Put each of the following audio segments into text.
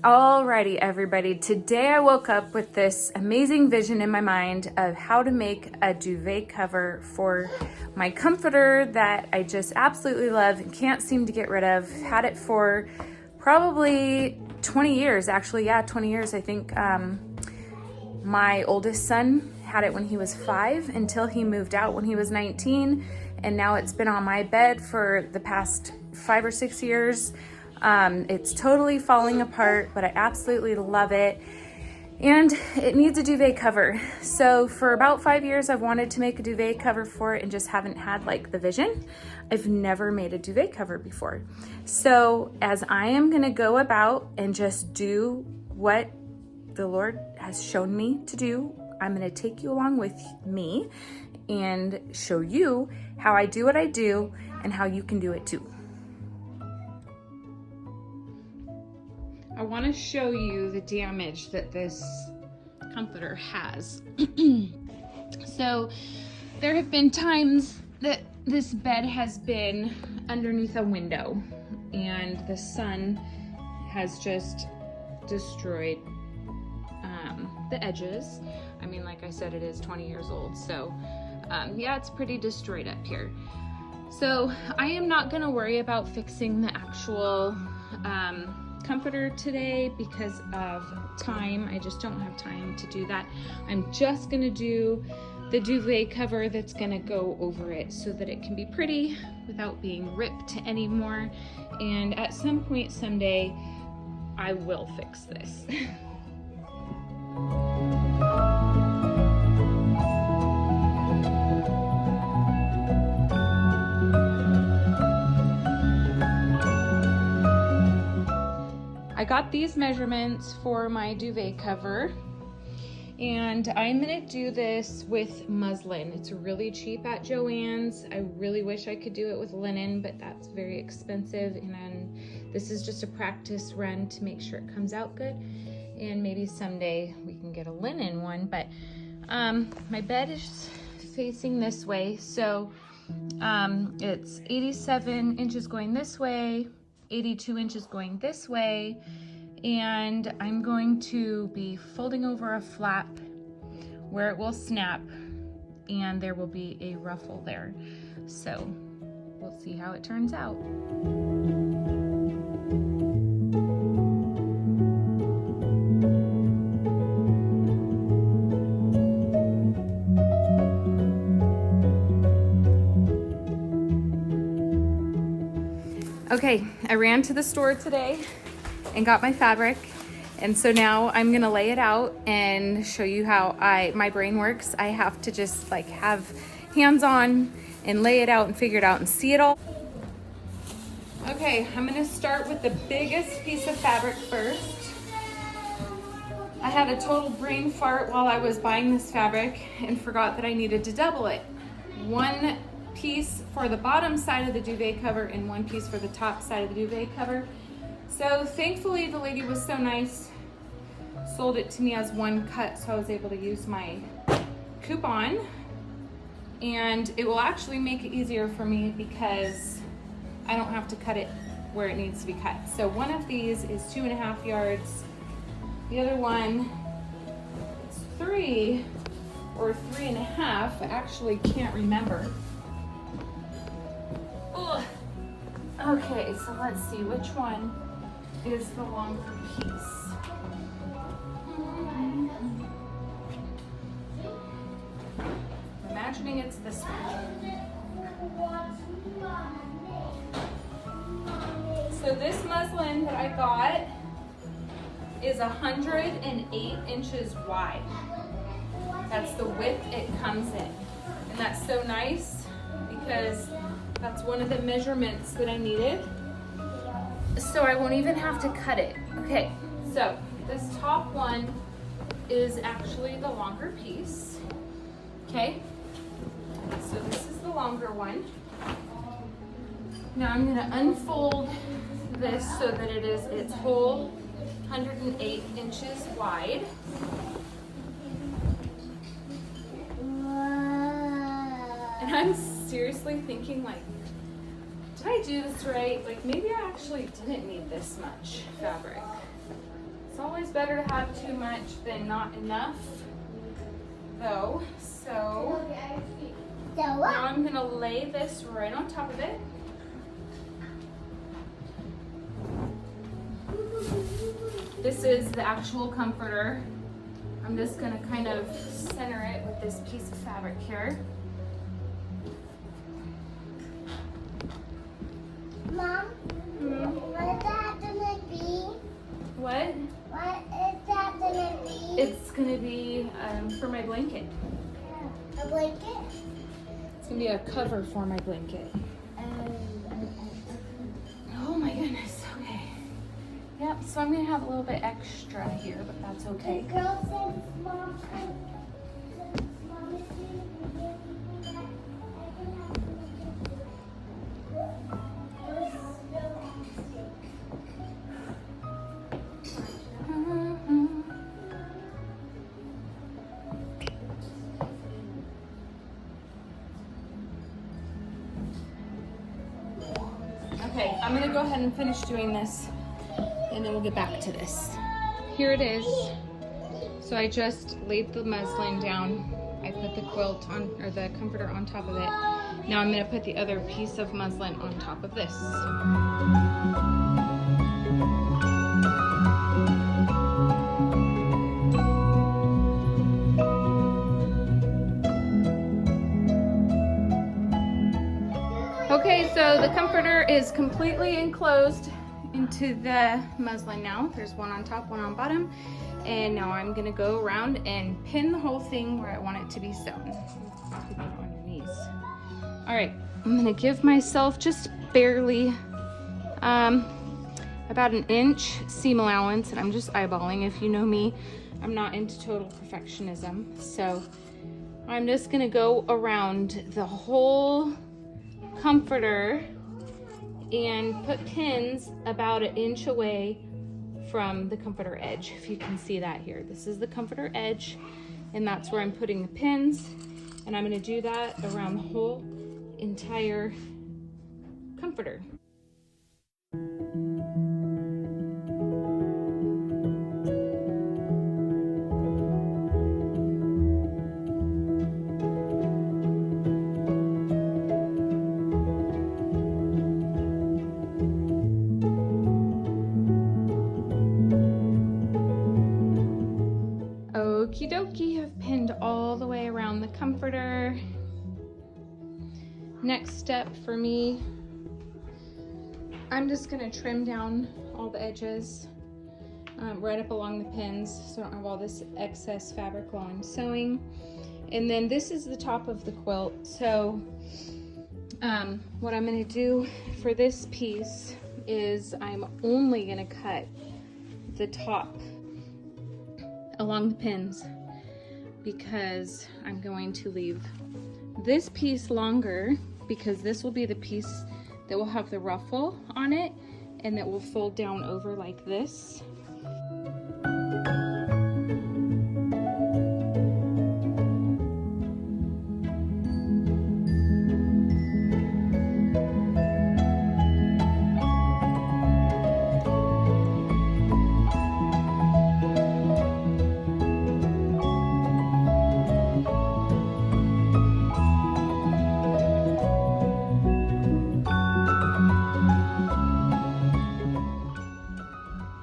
Alrighty, everybody. Today I woke up with this amazing vision in my mind of how to make a duvet cover for my comforter that I just absolutely love and can't seem to get rid of. Had it for probably 20 years, actually. Yeah, 20 years. I think my oldest son had it when he was 5 until he moved out when he was 19. And now it's been on my bed for the past 5 or 6 years. It's totally falling apart, but I absolutely love it. And it needs a duvet cover. So for about 5 years, I've wanted to make a duvet cover for it and just haven't had like the vision. I've never made a duvet cover before. So as I am gonna go about and just do what the Lord has shown me to do, I'm gonna take you along with me and show you how I do what I do and how you can do it too. I want to show you the damage that this comforter has. So there have been times that this bed has been underneath a window and the sun has just destroyed the edges. I mean, like I said, it is 20 years old, so yeah, it's pretty destroyed up here. So I am not going to worry about fixing the actual comforter today because of time. I just don't have time to do that. I'm just gonna do the duvet cover that's gonna go over it so that it can be pretty without being ripped anymore. And at some point someday, I will fix this. I got these measurements for my duvet cover, and I'm gonna do this with muslin. It's really cheap at Joann's. I really wish I could do it with linen, but that's very expensive, and then this is just a practice run to make sure it comes out good, and maybe someday we can get a linen one. But my bed is facing this way, so it's 87 inches going this way, 82 inches going this way, and I'm going to be folding over a flap where it will snap and there will be a ruffle there. So we'll see how it turns out. Okay, I ran to the store today and got my fabric, and so now I'm gonna lay it out and show you how my brain works. I have to just like have hands on and lay it out and figure it out and see it all. Okay, I'm gonna start with the biggest piece of fabric first. I had a total brain fart while I was buying this fabric and forgot that I needed to double it. One piece for the bottom side of the duvet cover and one piece for the top side of the duvet cover. So thankfully the lady was so nice, sold it to me as one cut, so I was able to use my coupon, and it will actually make it easier for me because I don't have to cut it where it needs to be cut. So one of these is 2.5 yards, the other one is 3 or 3.5, I actually can't remember. Ugh. Okay, so let's see which one is the longer piece. I'm imagining it's this one. So this muslin that I got is 108 inches wide. That's the width it comes in. And that's so nice because that's one of the measurements that I needed. So I won't even have to cut it. Okay, so this top one is actually the longer piece. Okay, so this is the longer one. Now I'm gonna unfold this so that it is its whole 108 inches wide. And I'm seriously thinking, like, did I do this right? Like, maybe I actually didn't need this much fabric. always better to have too much than not enough, though. So now I'm gonna lay this right on top of it. This is the actual comforter. I'm just gonna kind of center it with this piece of fabric here. Mom, what is that gonna be? What? What is that gonna be? It's gonna be for my blanket. A blanket? It's gonna be a cover for my blanket. Oh my goodness, okay. Yep, so I'm gonna have a little bit extra here, but that's okay. The girl said, Mom, since Mom is here, we give me that. I can have a Okay, I'm gonna go ahead and finish doing this and then we'll get back to this. Here it is. So I just laid the muslin down. I put the quilt on, or the comforter on top of it. Now I'm gonna put the other piece of muslin on top of this. Okay, so the comforter is completely enclosed into the muslin now. There's one on top, one on bottom. And now I'm gonna go around and pin the whole thing where I want it to be sewn. Put it on your knees. All right, I'm gonna give myself just barely about an inch seam allowance, and I'm just eyeballing. If you know me, I'm not into total perfectionism. So I'm just gonna go around the whole comforter and put pins about an inch away from the comforter edge. If you can see that here, this is the comforter edge, and that's where I'm putting the pins. And I'm gonna do that around the whole entire comforter. Okie dokie, I've pinned all the way around the comforter. Next step for me, I'm just gonna trim down all the edges right up along the pins so I don't have all this excess fabric while I'm sewing. And then this is the top of the quilt. So what I'm gonna do for this piece is I'm only gonna cut the top along the pins because I'm going to leave this piece longer because this will be the piece that will have the ruffle on it and that will fold down over like this.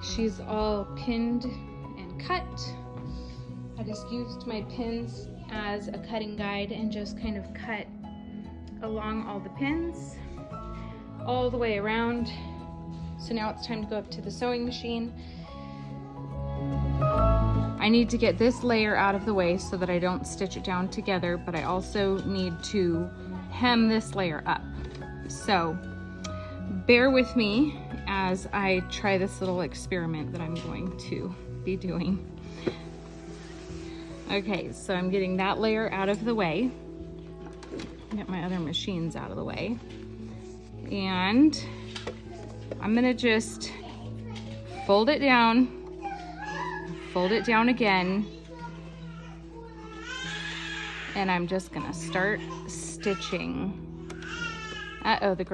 She's all pinned and cut. I just used my pins as a cutting guide and just kind of cut along all the pins all the way around. So now it's time to go up to the sewing machine. I need to get this layer out of the way so that I don't stitch it down together, but I also need to hem this layer up. So bear with me as I try this little experiment that I'm going to be doing. Okay, so I'm getting that layer out of the way. Get my other machines out of the way. And I'm gonna just fold it down again, and I'm just gonna start stitching. Uh-oh, the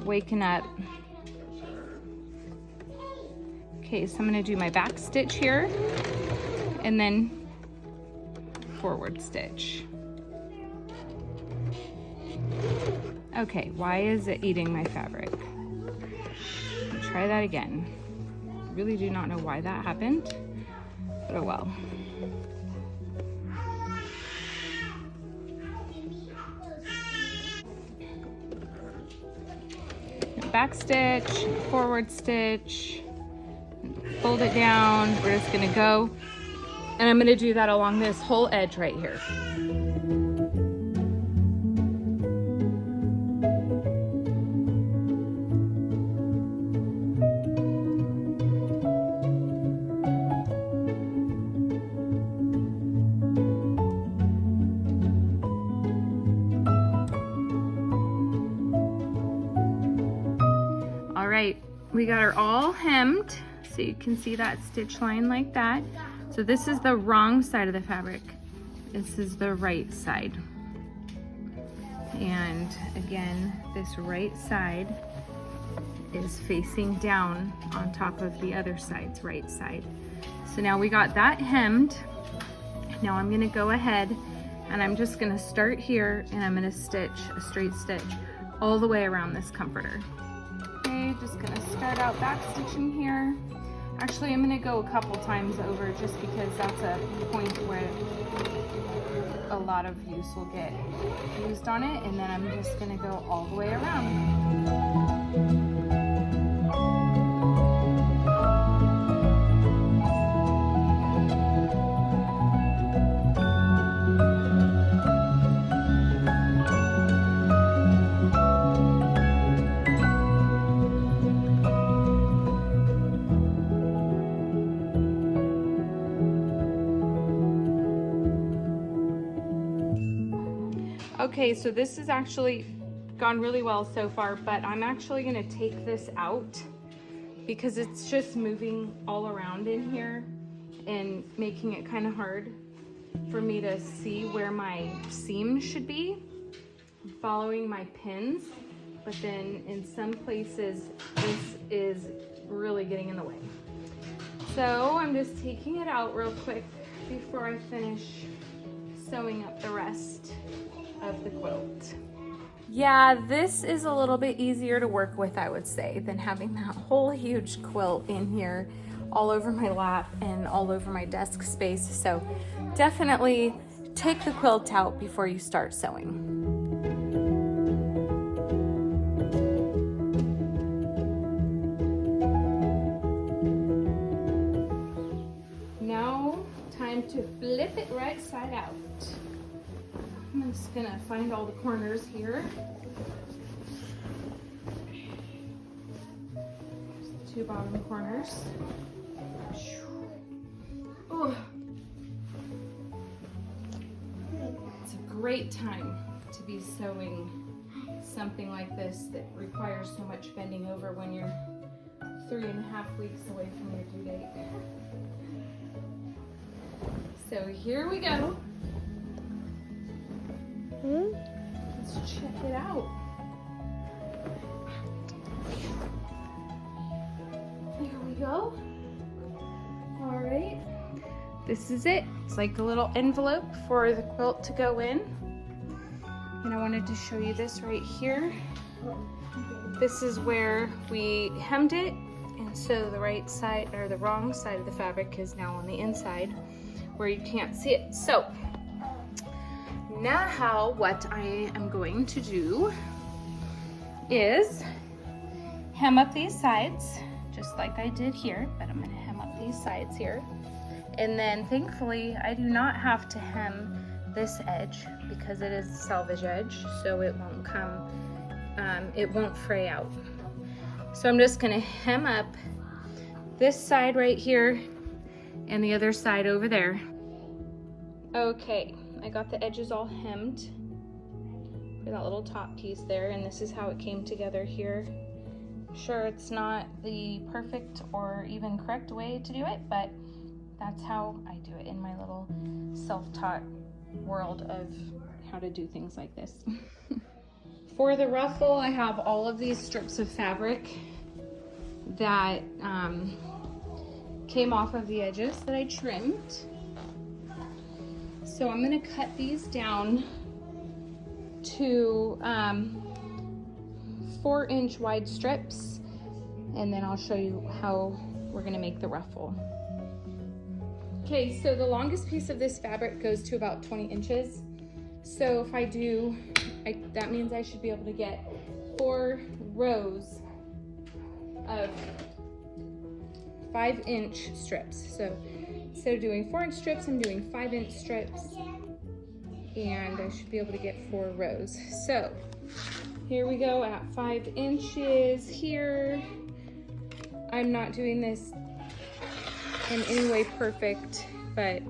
waking up. Okay, so I'm gonna do my back stitch here and then forward stitch. Okay, why is it eating my fabric? Try that again. Really do not know why that happened, but oh well. Back stitch, forward stitch, fold it down. We're just gonna go, and I'm gonna do that along this whole edge right here. All right, we got her all hemmed, so you can see that stitch line like that. So this is the wrong side of the fabric. This is the right side. And again, this right side is facing down on top of the other side's right side. So now we got that hemmed. Now I'm gonna go ahead and I'm just gonna start here and I'm gonna stitch a straight stitch all the way around this comforter. Okay, just gonna start out back stitching here. Actually, I'm gonna go a couple times over just because that's a point where a lot of use will get used on it, and then I'm just gonna go all the way around. Okay, so this has actually gone really well so far, but I'm actually gonna take this out because it's just moving all around in here and making it kind of hard for me to see where my seam should be. I'm following my pins, but then in some places this is really getting in the way. So I'm just taking it out real quick before I finish sewing up the rest of the quilt. Yeah, this is a little bit easier to work with, I would say, than having that whole huge quilt in here all over my lap and all over my desk space. So definitely take the quilt out before you start sewing. Now, time to flip it right side out. I'm just gonna find all the corners here. There's the two bottom corners. Oh. It's a great time to be sewing something like this that requires so much bending over when you're 3.5 weeks away from your due date. So here we go. Let's check it out. There we go. All right. This is it. It's like a little envelope for the quilt to go in. And I wanted to show you this right here. This is where we hemmed it. And so the right side or the wrong side of the fabric is now on the inside where you can't see it. So now what I am going to do is hem up these sides, just like I did here, but I'm gonna hem up these sides here. And then thankfully, I do not have to hem this edge because it is selvage edge, so it won't come, it won't fray out. So I'm just gonna hem up this side right here and the other side over there. Okay, I got the edges all hemmed for that little top piece there, and this is how it came together here. Sure, it's not the perfect or even correct way to do it, but that's how I do it in my little self-taught world of how to do things like this. For the ruffle, I have all of these strips of fabric that came off of the edges that I trimmed. So I'm gonna cut these down to 4-inch wide strips, and then I'll show you how we're gonna make the ruffle. Okay, so the longest piece of this fabric goes to about 20 inches. So if I do, that means I should be able to get 4 rows of 5-inch strips. So instead of doing 4-inch strips, I'm doing 5-inch strips, and I should be able to get 4 rows. So here we go at 5 inches here. I'm not doing this in any way perfect, but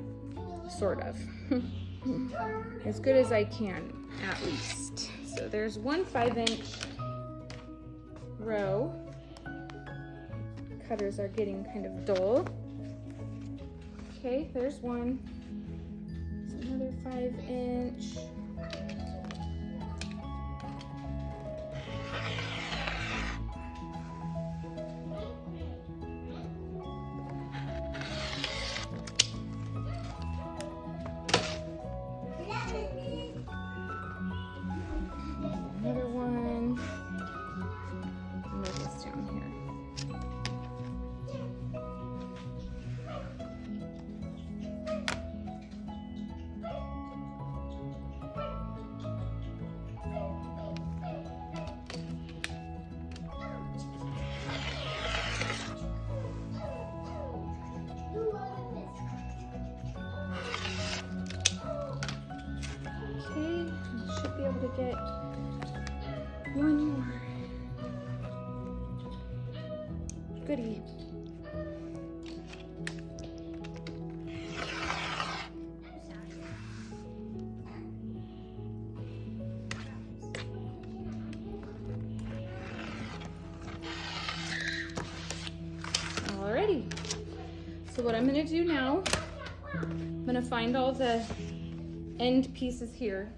sort of. As good as I can, at least. So there's one 5-inch row. Cutters are getting kind of dull. Okay, there's one. There's another 5-inch. Another one. Move this down here. Okay, I should be able to get one more. Goodie. Alrighty. So what I'm gonna do now, I'm gonna find all the end pieces here.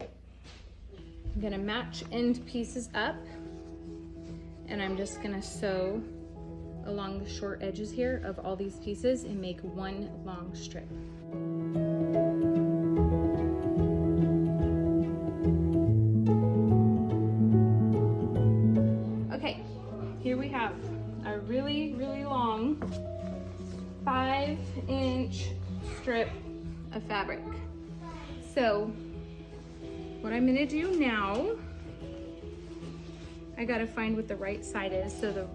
I'm gonna match end pieces up, and I'm just gonna sew along the short edges here of all these pieces and make one long strip. Okay, here we have a really, really long 5-inch strip of fabric. So what I'm gonna do now, I gotta find what the right side is. So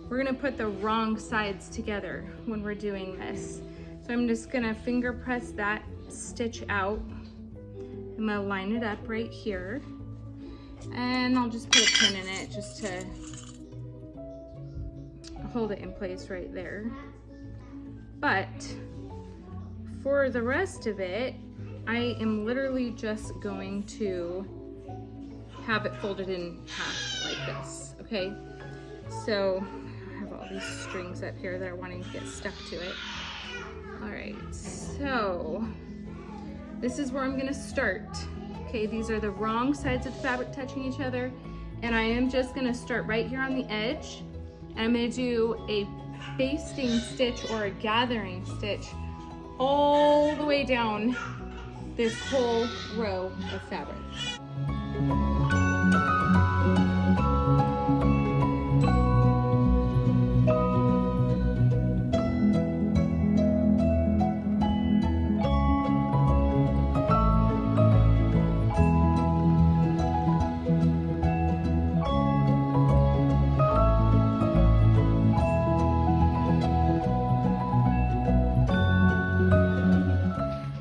we're gonna put the wrong sides together when we're doing this. So I'm just gonna finger press that stitch out. I'm gonna line it up right here. And I'll just put a pin in it just to hold it in place right there. But for the rest of it, I am literally just going to have it folded in half like this, okay? So I have all these strings up here that are wanting to get stuck to it. All right, so this is where I'm gonna start. Okay, these are the wrong sides of the fabric touching each other, and I am just gonna start right here on the edge, and I'm gonna do a basting stitch or a gathering stitch all the way down this whole row of fabric.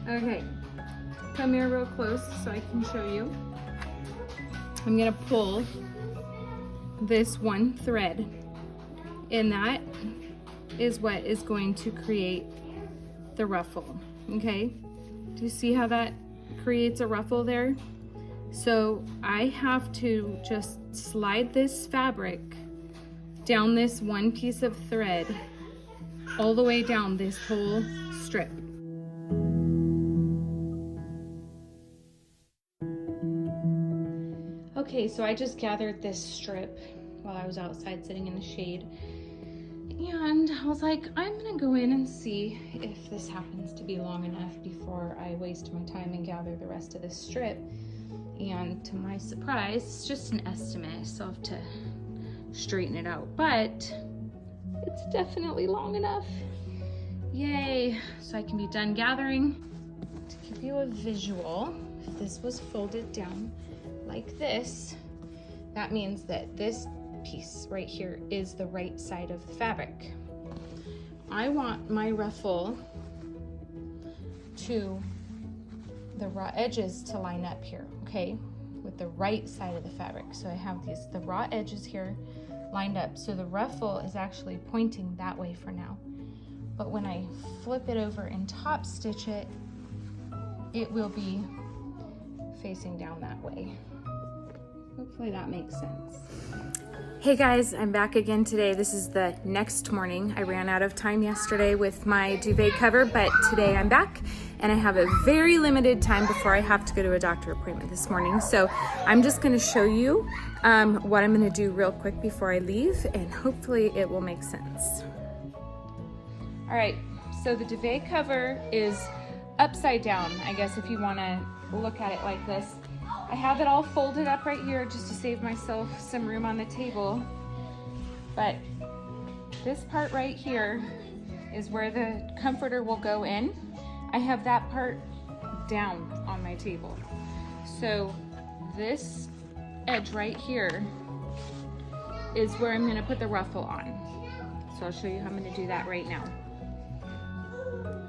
Okay, come here real close so I can show you. I'm gonna pull this one thread, and that is what is going to create the ruffle, okay? Do you see how that creates a ruffle there? So I have to just slide this fabric down this one piece of thread all the way down this whole strip. Okay, so I just gathered this strip while I was outside sitting in the shade, And I was like, I'm gonna go in and see if this happens to be long enough before I waste my time and gather the rest of this strip. And to my surprise, it's just an estimate, so I'll have to straighten it out, but it's definitely long enough. Yay, so I can be done gathering. To give you a visual, if this was folded down like this, that means that this piece right here is the right side of the fabric. I want my ruffle to the raw edges to line up here, okay, with the right side of the fabric. So I have the raw edges here lined up, so the ruffle is actually pointing that way for now. But when I flip it over and top stitch it, it will be facing down that way. Hopefully that makes sense. Hey guys, I'm back again today. This is the next morning. I ran out of time yesterday with my duvet cover, but today I'm back and I have a very limited time before I have to go to a doctor appointment this morning. So I'm just gonna show you what I'm gonna do real quick before I leave, and hopefully it will make sense. All right, so the duvet cover is upside down, I guess, if you wanna look at it like this. I have it all folded up right here just to save myself some room on the table. But this part right here is where the comforter will go in. I have that part down on my table. So this edge right here is where I'm gonna put the ruffle on. So I'll show you how I'm gonna do that right now.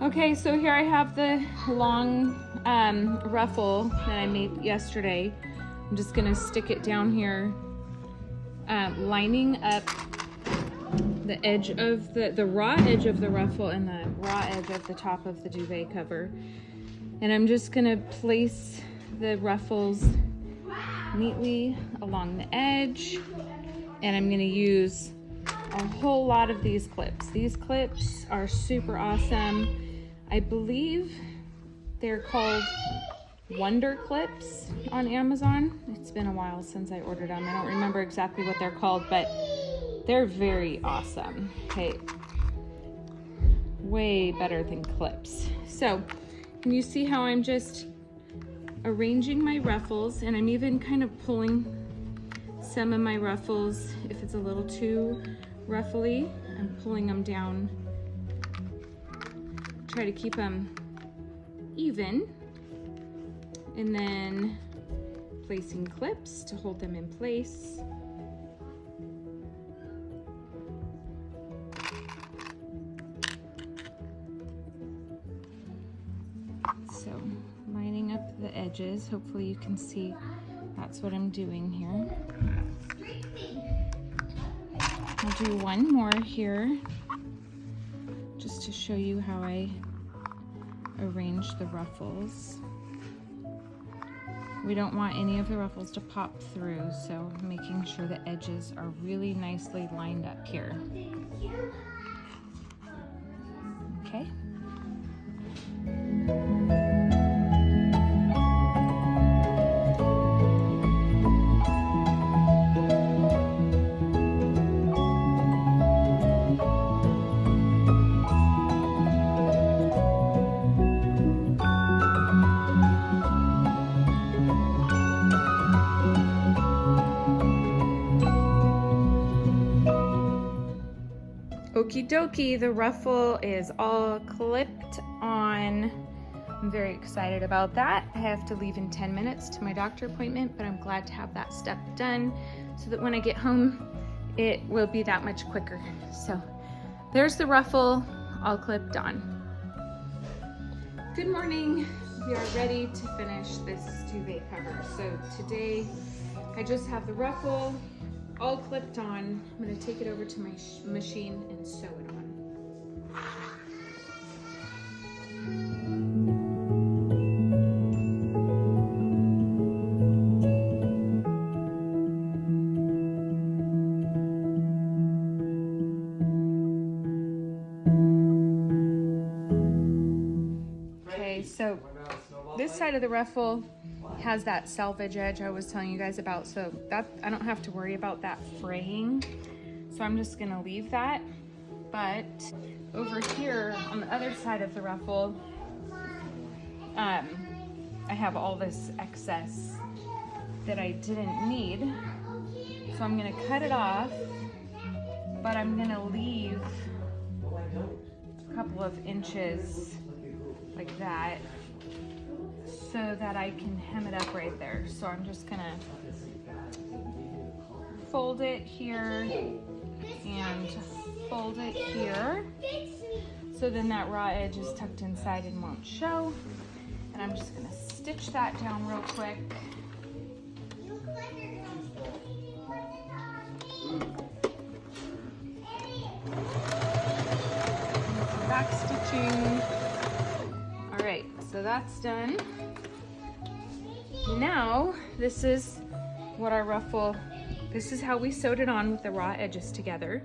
Okay, so here I have the long ruffle that I made yesterday. I'm just gonna stick it down here, lining up the edge of the raw edge of the ruffle and the raw edge of the top of the duvet cover. And I'm just gonna place the ruffles neatly along the edge. And I'm gonna use a whole lot of these clips. These clips are super awesome. I believe they're called Wonder Clips on Amazon. It's been a while since I ordered them. I don't remember exactly what they're called, but they're very awesome. Okay, way better than clips. So, can you see how I'm just arranging my ruffles, and I'm even kind of pulling some of my ruffles if it's a little too ruffly. I'm pulling them down. Try to keep them even, and then placing clips to hold them in place. So lining up the edges, hopefully you can see that's what I'm doing here. I'll do one more here just to show you how I arrange the ruffles. We don't want any of the ruffles to pop through, so making sure the edges are really nicely lined up here. Okay. Okie dokie, the ruffle is all clipped on. I'm very excited about that. I have to leave in 10 minutes to my doctor appointment, but I'm glad to have that step done so that when I get home, it will be that much quicker. So there's the ruffle all clipped on. Good morning. We are ready to finish this duvet cover. So today I just have the ruffle all clipped on. I'm going to take it over to my machine and sew it on. Okay, so this side of the ruffle has that selvage edge I was telling you guys about, so that I don't have to worry about that fraying. So I'm just gonna leave that but over here on the other side of the ruffle, I have all this excess that I didn't need. So I'm gonna cut it off, but I'm gonna leave a couple of inches like that so that I can hem it up right there. So I'm just gonna fold it here and fold it here. So then that raw edge is tucked inside and won't show. And I'm just gonna stitch that down real quick. Back stitching. All right, so that's done. Now, this is what our ruffle, this is how we sewed it on with the raw edges together.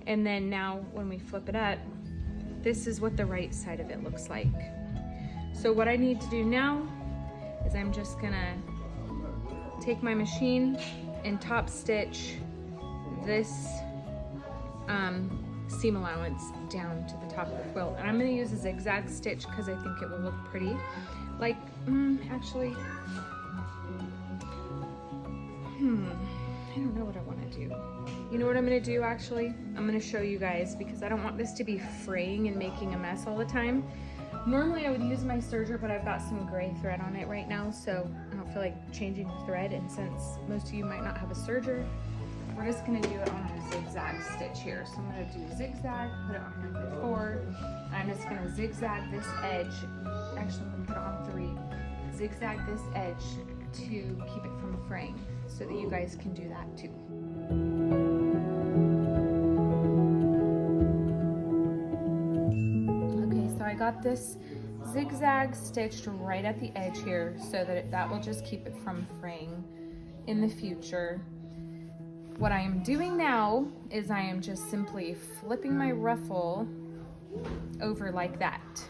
And then now when we flip it up, this is what the right side of it looks like. So what I need to do now is I'm just gonna take my machine and top stitch this seam allowance down to the top of the quilt. And I'm gonna use a zigzag stitch because I think it will look pretty. Like, actually, I don't know what I wanna do. You know what I'm gonna do actually? I'm gonna show you guys because I don't want this to be fraying and making a mess all the time. Normally I would use my serger, but I've got some gray thread on it right now, so I don't feel like changing the thread. And since most of you might not have a serger, we're just gonna do it on a zigzag stitch here. So I'm gonna do zigzag, put it on here before. I'm just gonna zigzag this edge. Actually, I'm gonna put it on 3. Zigzag this edge to keep it from fraying so that you guys can do that too. Okay, so I got this zigzag stitched right at the edge here so that that will just keep it from fraying in the future. What I am doing now is I am just simply flipping my ruffle over like that.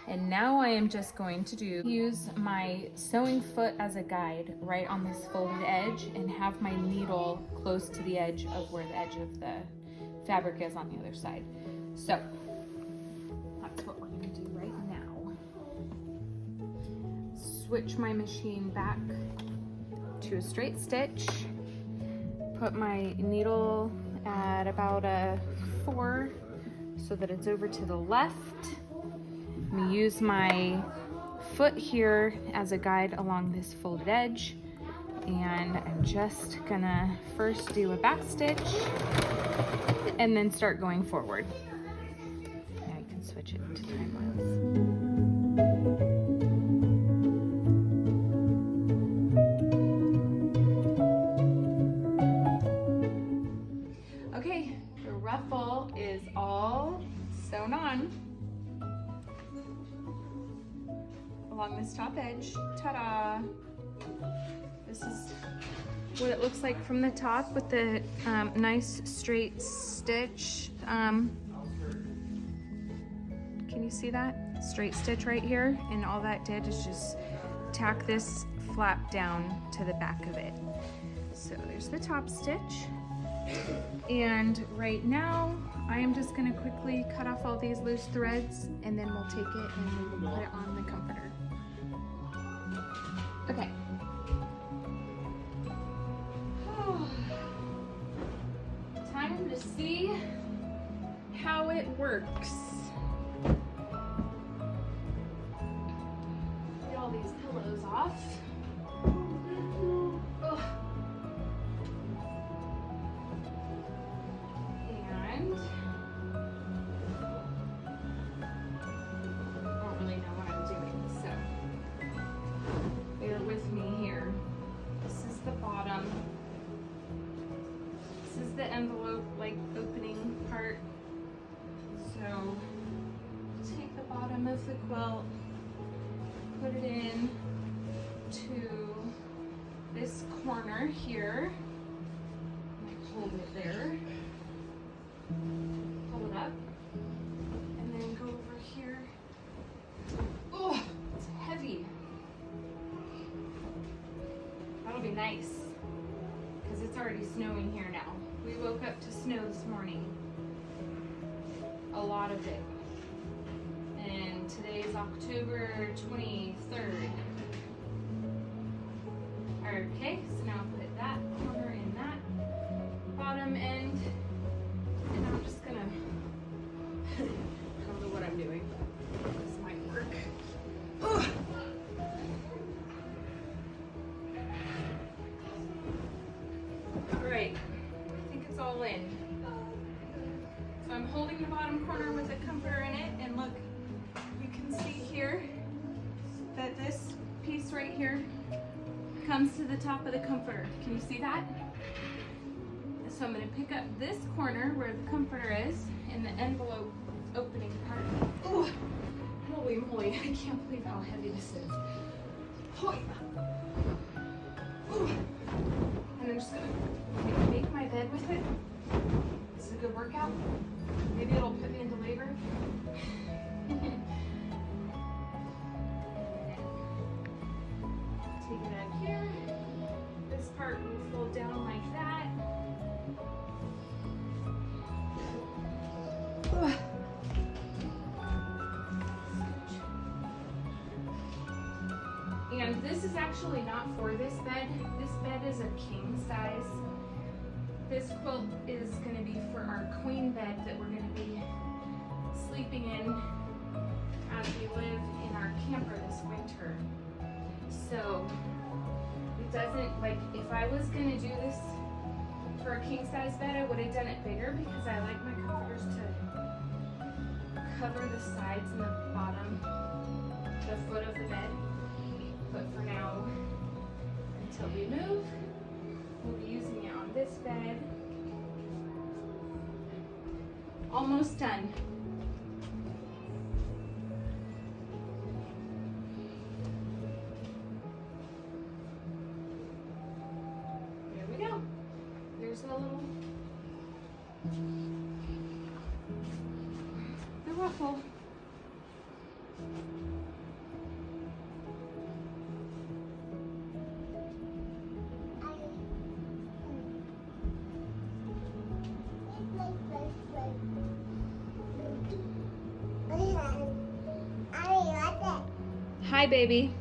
And now I am just going to use my sewing foot as a guide right on this folded edge and have my needle close to the edge of where the edge of the fabric is on the other side. So that's what we're gonna do right now. Switch my machine back to a straight stitch. Put my needle at about a 4 so that it's over to the left. I'm gonna use my foot here as a guide along this folded edge. And I'm just gonna first do a back stitch and then start going forward. Now I can switch it to time lapse. Okay, the ruffle is all sewn on along this top edge. Ta-da! This is what it looks like from the top with the nice straight stitch. Can you see that? Straight stitch right here. And all that did is just tack this flap down to the back of it. So there's the top stitch. And right now, I am just gonna quickly cut off all these loose threads and then we'll take it and put it on the comforter. Okay. Time to see how it works. Get all these pillows off. The envelope like opening part. So take the bottom of the quilt, put it in to this corner here, hold it there, pull it up, and then go over here. Oh, it's heavy. That'll be nice because it's already snowing here now. We woke up to snow this morning. lot of it. And today is October 23rd. Okay, so now put that corner in that bottom end. And I'm just gonna, I don't know what I'm doing. This might work. Ugh. All right, I think it's all in. So I'm holding the bottom corner with a comforter in it, and look, you can see here that this piece right here comes to the top of the comforter. Can you see that? So I'm gonna pick up this corner where the comforter is in the envelope opening part. Oh, holy moly, I can't believe how heavy this is. Hoy. Ooh. And I'm just gonna make my bed with it. This is a good workout. Maybe it'll put me into labor. Take it out here. This part will fold down like that. And this is actually not for this bed. This bed is a king size. This quilt is going to be for our queen bed that we're going to be sleeping in as we live in our camper this winter. So it doesn't, like, if I was going to do this for a king size bed, I would have done it bigger because I like my comforters to cover the sides and the bottom, the foot of the bed. But for now, until we move, we'll be using it on this bed. Almost done. There we go. There's the little, the ruffle. Hi, baby.